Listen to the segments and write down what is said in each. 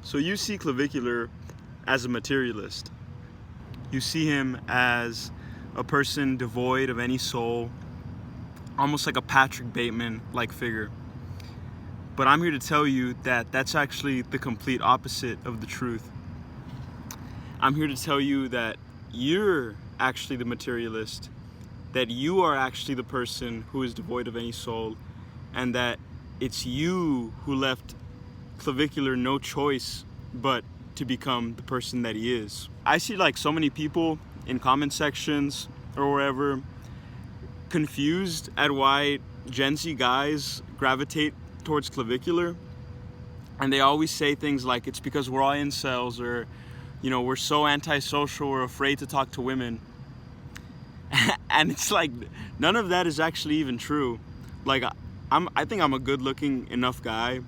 So you see Clavicular as a materialist. You see him as a person devoid of any soul, almost like a Patrick Bateman-like figure. But I'm here to tell you that that's actually the complete opposite of the truth. I'm here to tell you that you're actually the materialist, that you are actually the person who is devoid of any soul, and that it's you who left Clavicular no choice but to become the person that he is. I see like so many people in comment sections or wherever confused at why Gen Z guys gravitate towards Clavicular, and they always say things like it's because we're all incels, or you know, we're so antisocial, we're afraid to talk to women. And it's like none of that is actually even true. Like I think I'm a good looking enough guy.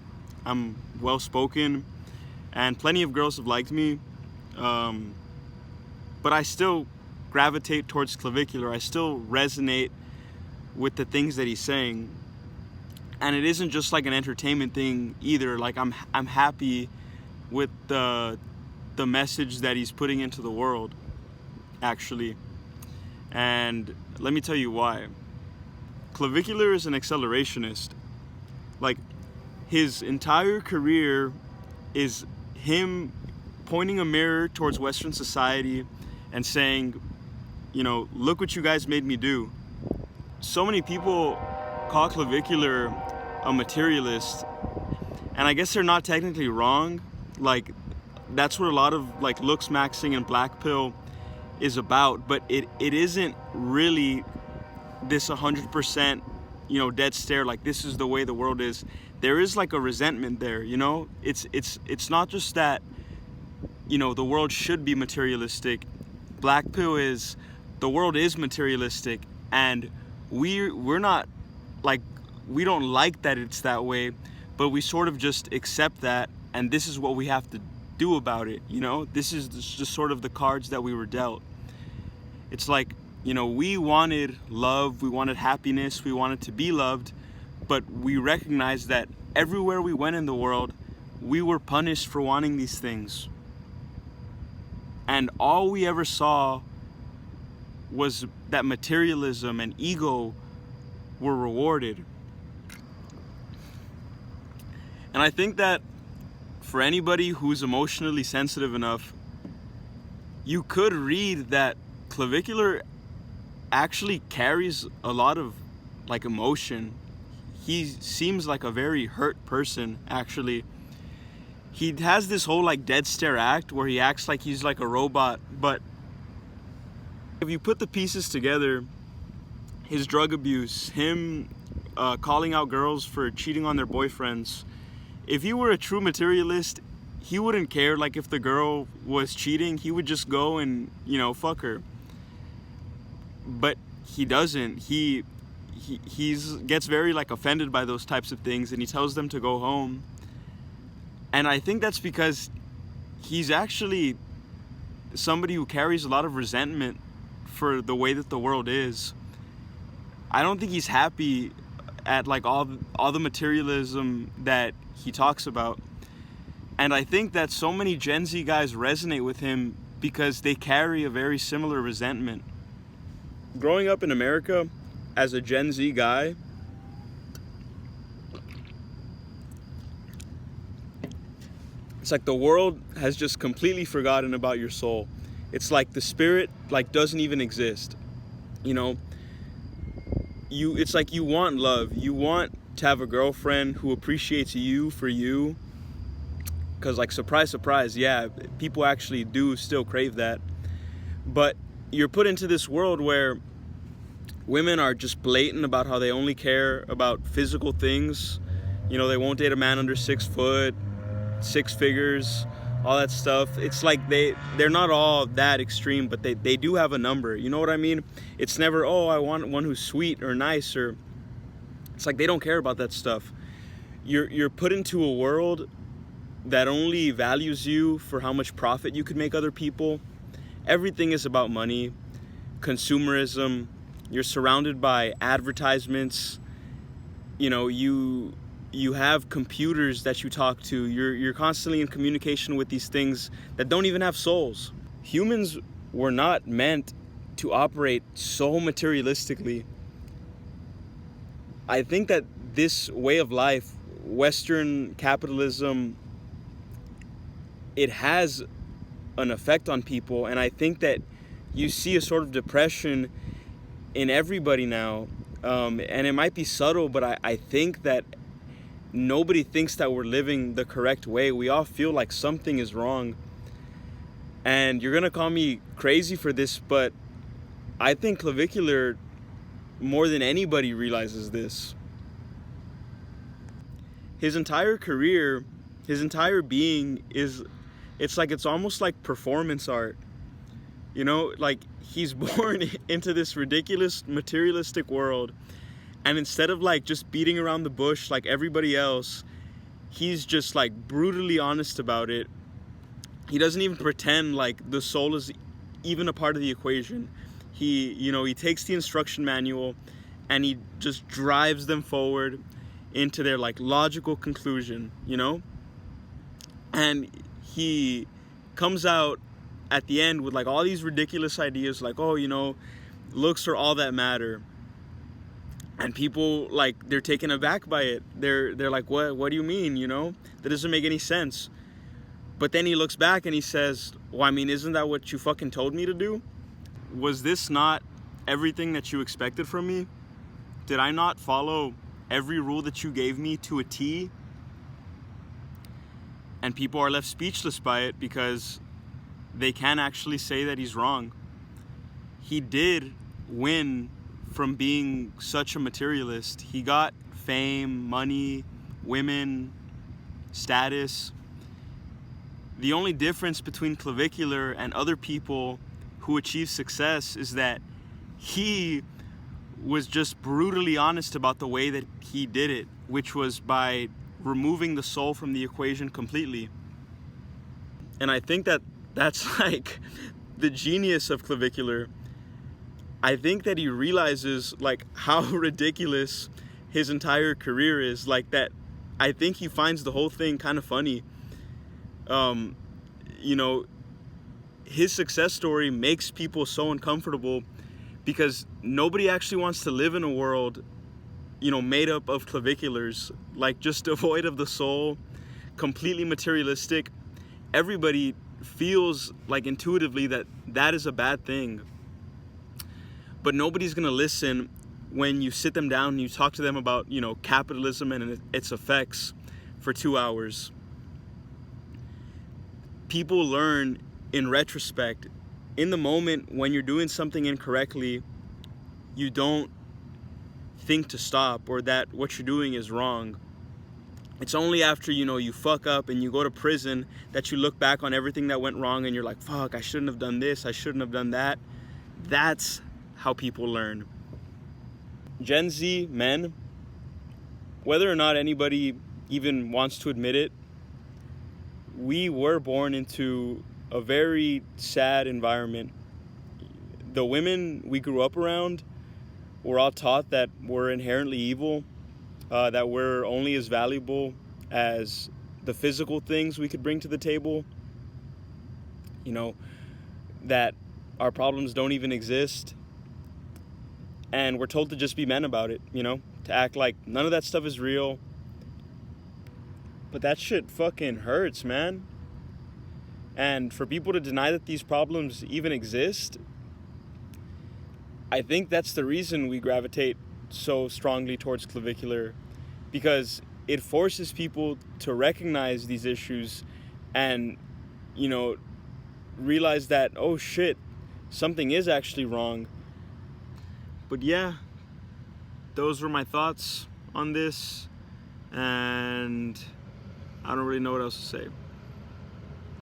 I'm well spoken and plenty of girls have liked me, but I still gravitate towards Clavicular. I still resonate with the things that he's saying, and it isn't just like an entertainment thing either. Like I'm happy with the message that he's putting into the world, actually. And let me tell you why. Clavicular is an accelerationist. Like, his entire career is him pointing a mirror towards Western society and saying, you know, look what you guys made me do. So many people call Clavicular a materialist, and I guess they're not technically wrong. Like, that's what a lot of like looks maxing and black pill is about, but it isn't really this 100%, you know, dead stare, like this is the way the world is. There is like a resentment there, you know. It's not just that, you know, the world should be materialistic. Black pill is the world is materialistic, and we're not like, we don't like that it's that way, but we sort of just accept that, and this is what we have to do about it, you know. This is just sort of the cards that we were dealt. It's like, you know, we wanted love, we wanted happiness, we wanted to be loved, but we recognized that everywhere we went in the world, we were punished for wanting these things. And all we ever saw was that materialism and ego were rewarded. And I think that for anybody who's emotionally sensitive enough, you could read that Clavicular actually carries a lot of like emotion. He seems like a very hurt person, actually. He has this whole like dead stare act where he acts like he's like a robot, but if you put the pieces together, his drug abuse, him calling out girls for cheating on their boyfriends, if he were a true materialist, he wouldn't care. Like if the girl was cheating, he would just go and, you know, fuck her. But he doesn't. He gets very like offended by those types of things, and he tells them to go home. And I think that's because he's actually somebody who carries a lot of resentment for the way that the world is. I don't think he's happy at like all the materialism that he talks about. And I think that so many Gen Z guys resonate with him because they carry a very similar resentment. Growing up in America as a Gen Z guy, it's like the world has just completely forgotten about your soul. It's like the spirit like doesn't even exist. You know, it's like you want love. You want to have a girlfriend who appreciates you for you. Because like, surprise, surprise, yeah, people actually do still crave that. But you're put into this world where women are just blatant about how they only care about physical things. You know, they won't date a man under 6 foot, 6 figures, all that stuff. It's like they're not all that extreme, but they do have a number. You know what I mean? It's never, oh, I want one who's sweet or nice, or it's like they don't care about that stuff. You're put into a world that only values you for how much profit you could make other people. Everything is about money, consumerism. You're surrounded by advertisements. You know, you have computers that you talk to. You're constantly in communication with these things that don't even have souls. Humans were not meant to operate so materialistically. I think that this way of life, Western capitalism, it has an effect on people, and I think that you see a sort of depression in everybody now, and it might be subtle, but I think that nobody thinks that we're living the correct way. We all feel like something is wrong, and you're gonna call me crazy for this, but I think Clavicular, more than anybody, realizes this. His entire career, his entire being is, it's almost like performance art. You know, like he's born into this ridiculous materialistic world, and instead of like just beating around the bush like everybody else, he's just like brutally honest about it. He doesn't even pretend like the soul is even a part of the equation. He takes the instruction manual and he just drives them forward into their like logical conclusion, and he comes out at the end with like all these ridiculous ideas like, oh, looks are all that matter. And people, like, they're taken aback by it. They're like, what do you mean? That doesn't make any sense. But then he looks back and he says, well, I mean, isn't that what you fucking told me to do? Was this not everything that you expected from me? Did I not follow every rule that you gave me to a T? And people are left speechless by it because they can't actually say that he's wrong. He did win from being such a materialist. He got fame, money, women, status. The only difference between Clavicular and other people who achieve success is that he was just brutally honest about the way that he did it, which was by removing the soul from the equation completely. And I think that that's like the genius of Clavicular. I think that he realizes like how ridiculous his entire career is, like that. I think he finds the whole thing kind of funny. His success story makes people so uncomfortable because nobody actually wants to live in a world, made up of claviculars, like just devoid of the soul, completely materialistic. Everybody feels like intuitively that that is a bad thing. But nobody's gonna listen when you sit them down and you talk to them about, capitalism and its effects for 2 hours. People learn in retrospect. In the moment when you're doing something incorrectly, you don't think to stop or that what you're doing is wrong. It's only after, you fuck up and you go to prison that you look back on everything that went wrong and you're like, fuck, I shouldn't have done this, I shouldn't have done that. That's how people learn. Gen Z men, whether or not anybody even wants to admit it, we were born into a very sad environment. The women we grew up around were all taught that we're inherently evil, that we're only as valuable as the physical things we could bring to the table, that our problems don't even exist. And we're told to just be men about it, to act like none of that stuff is real. But that shit fucking hurts, man. And for people to deny that these problems even exist, I think that's the reason we gravitate so strongly towards Clavicular, because it forces people to recognize these issues and, realize that, oh shit, something is actually wrong. But yeah, those were my thoughts on this, and I don't really know what else to say.